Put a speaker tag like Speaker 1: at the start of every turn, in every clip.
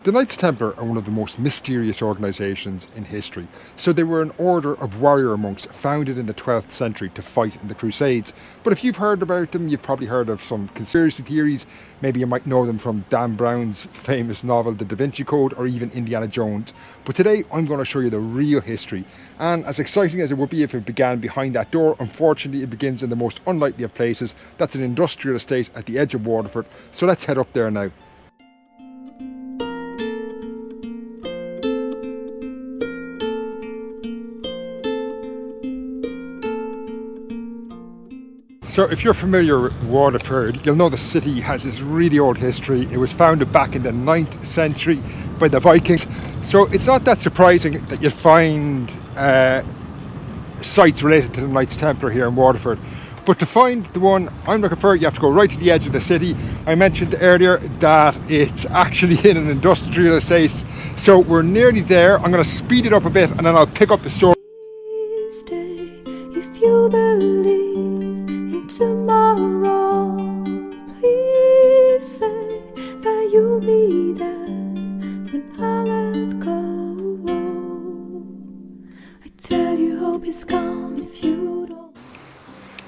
Speaker 1: The Knights Templar are one of the most mysterious organisations in history. So they were an order of warrior monks founded in the 12th century to fight in the Crusades. But if you've heard about them, you've probably heard of some conspiracy theories. Maybe you might know them from Dan Brown's famous novel The Da Vinci Code, or even Indiana Jones. But today I'm going to show you the real history. And as exciting as it would be if it began behind that door, unfortunately it begins in the most unlikely of places. That's an industrial estate at the edge of Waterford. So let's head up there now. So if you're familiar with Waterford, you'll know the city has this really old history. It was founded back in the 9th century by the Vikings. So it's not that surprising that you'll find sites related to the Knights Templar here in Waterford. But to find the one I'm looking for, you have to go right to the edge of the city. I mentioned earlier that it's actually in an industrial estate. So we're nearly there. I'm going to speed it up a bit and then I'll pick up the story.
Speaker 2: Stay if you believe tomorrow, please say that you'll be there when I let go. I tell you, hope is gone if you don't.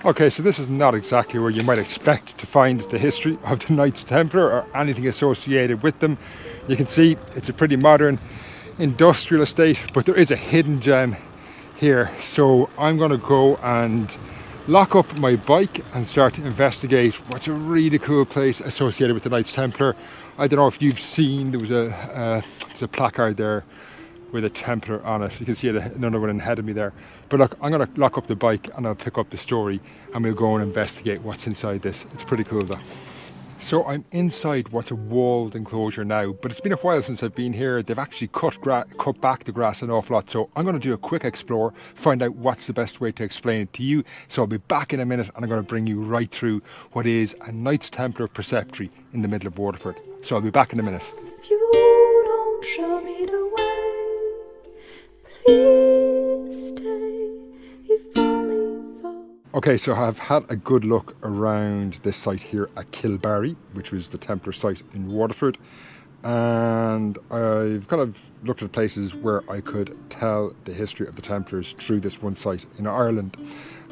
Speaker 1: Okay, so this is not exactly where you might expect to find the history of the Knights Templar or anything associated with them. You can see it's a pretty modern industrial estate, but there is a hidden gem here. So I'm going to go and lock up my bike and start to investigate what's a really cool place associated with the Knights Templar. I don't know if you've seen, there's a placard there with a Templar on it. You can see another one ahead of me there. But look, I'm going to lock up the bike and I'll pick up the story and we'll go and investigate what's inside this. It's pretty cool though. So I'm inside what's a walled enclosure now, but it's been a while since I've been here. They've actually cut back the grass an awful lot. So I'm going to do a quick explore, find out what's the best way to explain it to you. So I'll be back in a minute and I'm going to bring you right through what is a Knights Templar Preceptory in the middle of Waterford. So I'll be back in a minute.
Speaker 2: If you don't show me the way, please stay if only for.
Speaker 1: Okay, so I've had a good look around this site here at Kilbarry, which was the Templar site in Waterford, and I've kind of looked at places where I could tell the history of the Templars through this one site in Ireland.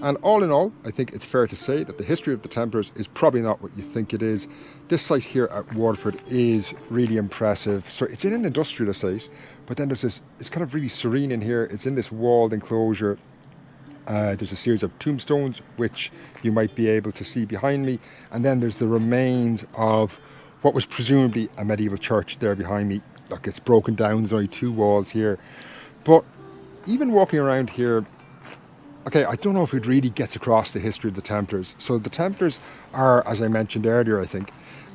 Speaker 1: And all in all, I think it's fair to say that the history of the Templars is probably not what you think it is. This site here at Waterford is really impressive. So it's in an industrial estate, but then there's this, it's kind of really serene in here. It's in this walled enclosure. There's a series of tombstones which you might be able to see behind me, and then there's the remains of what was presumably a medieval church there behind me. Look, it's broken down, there's only two walls here, but even walking around here, okay, I don't know if it really gets across the history of the Templars. So the Templars are, as I mentioned earlier, I think,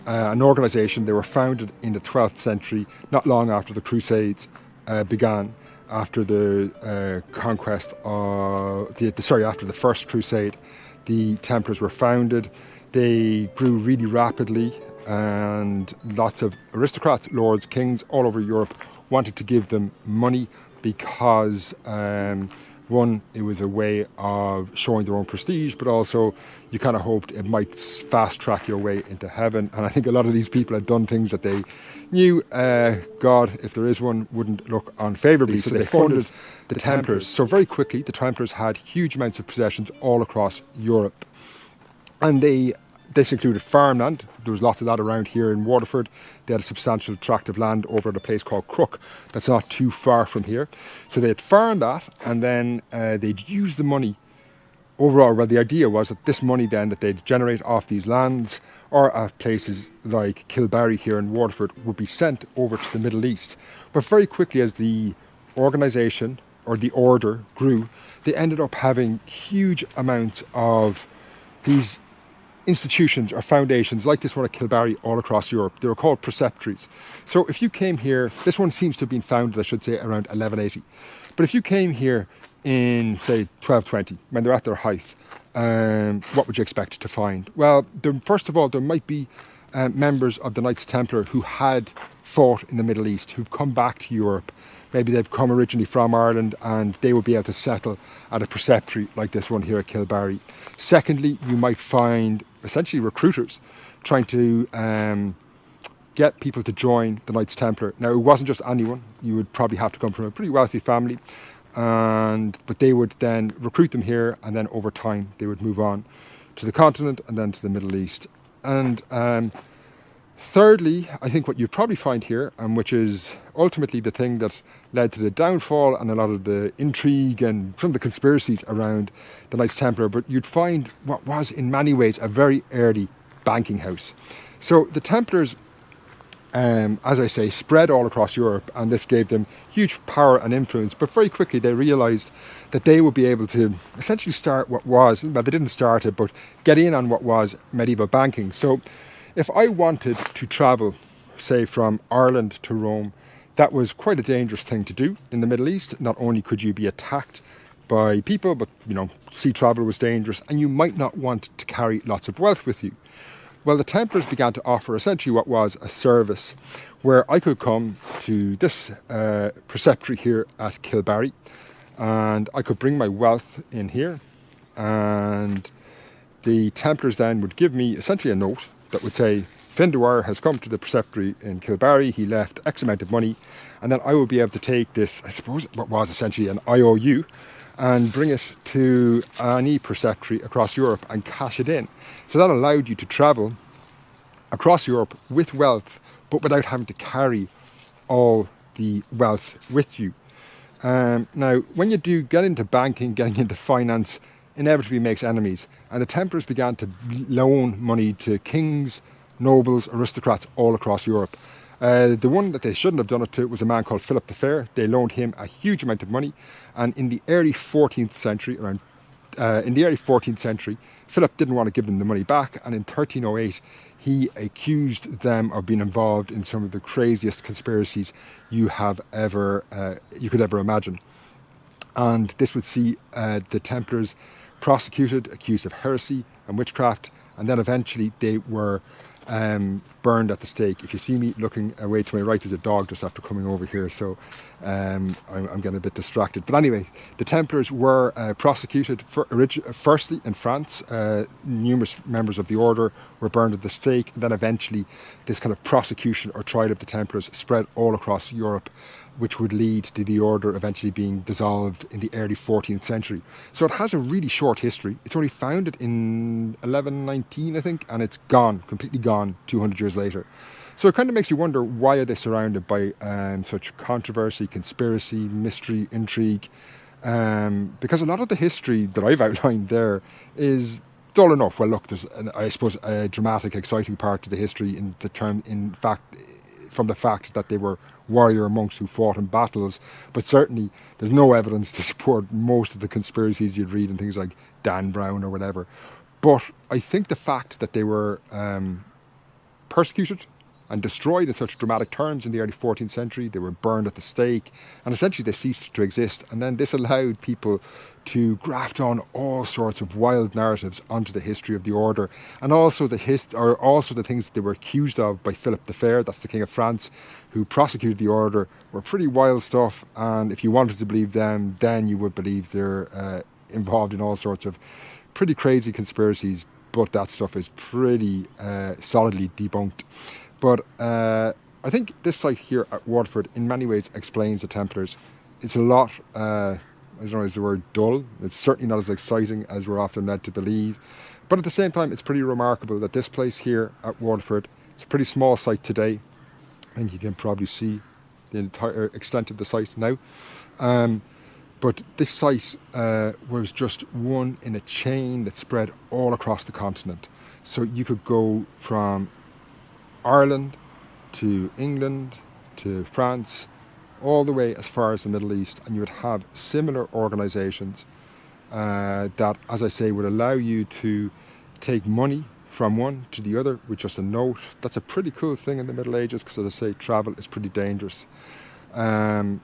Speaker 1: an organisation. They were founded in the 12th century, not long after the Crusades began. After the conquest of after the First Crusade, the Templars were founded. They grew really rapidly, and lots of aristocrats, lords, kings all over Europe wanted to give them money because one, it was a way of showing their own prestige, but also you kind of hoped it might fast track your way into heaven. And I think a lot of these people had done things that they knew God, if there is one, wouldn't look on favourably. So they funded the Templars. So very quickly, the Templars had huge amounts of possessions all across Europe. And this included farmland. There was lots of that around here in Waterford. They had a substantial tract of land over at a place called Crook that's not too far from here. So they'd farm that, and then they'd use the money overall. Well, the idea was that this money then that they'd generate off these lands or at places like Kilbarry here in Waterford would be sent over to the Middle East. But very quickly, as the organisation or the order grew, they ended up having huge amounts of these institutions or foundations like this one at Kilbarry all across Europe. They were called preceptories. So if you came here, this one seems to have been founded, I should say, around 1180. But if you came here in, say, 1220, when they're at their height, what would you expect to find? Well, first of all, there might be members of the Knights Templar who had fought in the Middle East, who've come back to Europe. Maybe they've come originally from Ireland and they would be able to settle at a preceptory like this one here at Kilbarry. Secondly, you might find essentially recruiters trying to get people to join the Knights Templar. Now, it wasn't just anyone. You would probably have to come from a pretty wealthy family, but they would then recruit them here, and then over time they would move on to the continent and then to the Middle East. And thirdly, I think what you'd probably find here, and which is ultimately the thing that led to the downfall and a lot of the intrigue and some of the conspiracies around the Knights Templar, but you'd find what was in many ways a very early banking house. So the Templars, as I say, spread all across Europe, and this gave them huge power and influence. But very quickly they realised that they would be able to essentially start what was, well, they didn't start it, but get in on what was medieval banking. So if I wanted to travel, say, from Ireland to Rome, that was quite a dangerous thing to do in the Middle East. Not only could you be attacked by people, but, sea travel was dangerous, and you might not want to carry lots of wealth with you. Well, the Templars began to offer essentially what was a service where I could come to this preceptory here at Kilbarry, and I could bring my wealth in here, and the Templars then would give me essentially a note that would say, Fin Dwyer has come to the preceptory in Kilbarry, he left X amount of money, and then I would be able to take this, I suppose what was essentially an IOU, and bring it to any preceptory across Europe and cash it in. So that allowed you to travel across Europe with wealth, but without having to carry all the wealth with you. Now, when you do get into banking, getting into finance, inevitably makes enemies. And the Templars began to loan money to kings, nobles, aristocrats all across Europe. The one that they shouldn't have done it to was a man called Philip the Fair. They loaned him a huge amount of money, and in the early 14th century, Philip didn't want to give them the money back, and in 1308 he accused them of being involved in some of the craziest conspiracies you could ever imagine. And this would see the Templars prosecuted, accused of heresy and witchcraft, and then eventually they were burned at the stake. If you see me looking away to my right, there's a dog just after coming over here, so I'm getting a bit distracted. But anyway, the Templars were prosecuted firstly in France. Numerous members of the order were burned at the stake, and then eventually this kind of prosecution or trial of the Templars spread all across Europe, which would lead to the order eventually being dissolved in the early 14th century. So it has a really short history. It's only founded in 1119, I think, and it's gone, completely gone 200 years later. So it kind of makes you wonder, why are they surrounded by such controversy, conspiracy, mystery, intrigue? Because a lot of the history that I've outlined there is dull enough. Well, look, there's, I suppose, a dramatic, exciting part to the history from the fact that they were warrior monks who fought in battles, but certainly there's no evidence to support most of the conspiracies you'd read in things like Dan Brown or whatever. But I think the fact that they were persecuted and destroyed in such dramatic terms in the early 14th century, they were burned at the stake, and essentially they ceased to exist, and then this allowed people to graft on all sorts of wild narratives onto the history of the order, and also the things that they were accused of by Philip the Fair, that's the King of France, who prosecuted the order, were pretty wild stuff. And if you wanted to believe them, then you would believe they're involved in all sorts of pretty crazy conspiracies, but that stuff is pretty solidly debunked. But I think this site here at Waterford in many ways explains the Templars. It's a lot, I don't know, is the word dull? It's certainly not as exciting as we're often led to believe. But at the same time, it's pretty remarkable that this place here at Waterford, it's a pretty small site today. I think you can probably see the entire extent of the site now. But this site was just one in a chain that spread all across the continent. So you could go from Ireland to England to France, all the way as far as the Middle East, and you would have similar organisations that, as I say, would allow you to take money from one to the other with just a note. That's a pretty cool thing in the Middle Ages, because, as I say, travel is pretty dangerous. And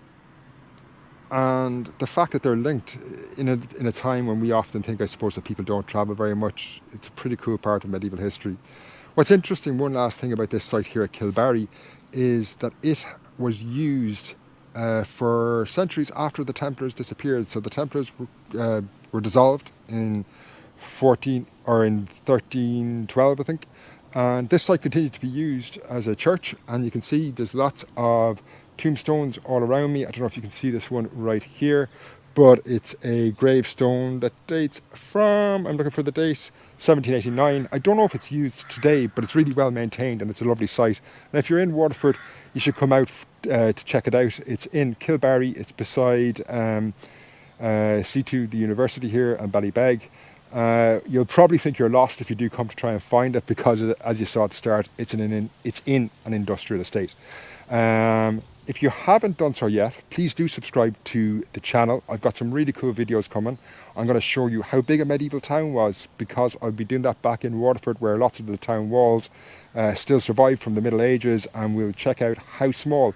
Speaker 1: the fact that they're linked in a time when we often think, I suppose, that people don't travel very much, it's a pretty cool part of medieval history. What's interesting, one last thing about this site here at Kilbarry, is that it was used for centuries after the Templars disappeared. So the Templars were dissolved in 1312, I think, And this site continued to be used as a church, and you can see there's lots of tombstones all around me. I don't know if you can see this one right here, but it's a gravestone that dates from, I'm looking for the date, 1789. I don't know if it's used today, but it's really well maintained and it's a lovely site. And if you're in Waterford, you should come out to check it out. It's in Kilbarry. It's beside C2, the university here, and Ballybeg. You'll probably think you're lost if you do come to try and find it, because as you saw at the start, it's in an industrial estate. If you haven't done so yet, please do subscribe to the channel. I've got some really cool videos coming. I'm going to show you how big a medieval town was, because I'll be doing that back in Waterford, where lots of the town walls still survive from the Middle Ages, and we'll check out how small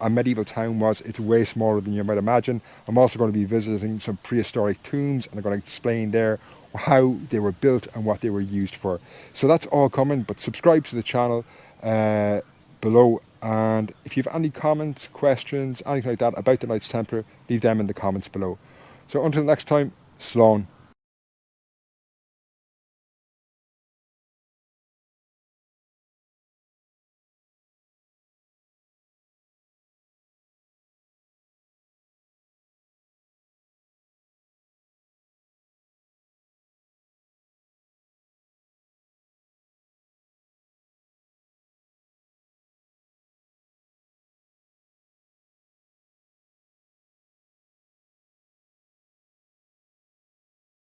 Speaker 1: a medieval town was. It's way smaller than you might imagine. I'm also going to be visiting some prehistoric tombs, and I'm going to explain there how they were built and what they were used for. So that's all coming, but subscribe to the channel below, and if you have any comments, questions, anything like that about the Knights Templar, leave them in the comments below. So until next time, Slán.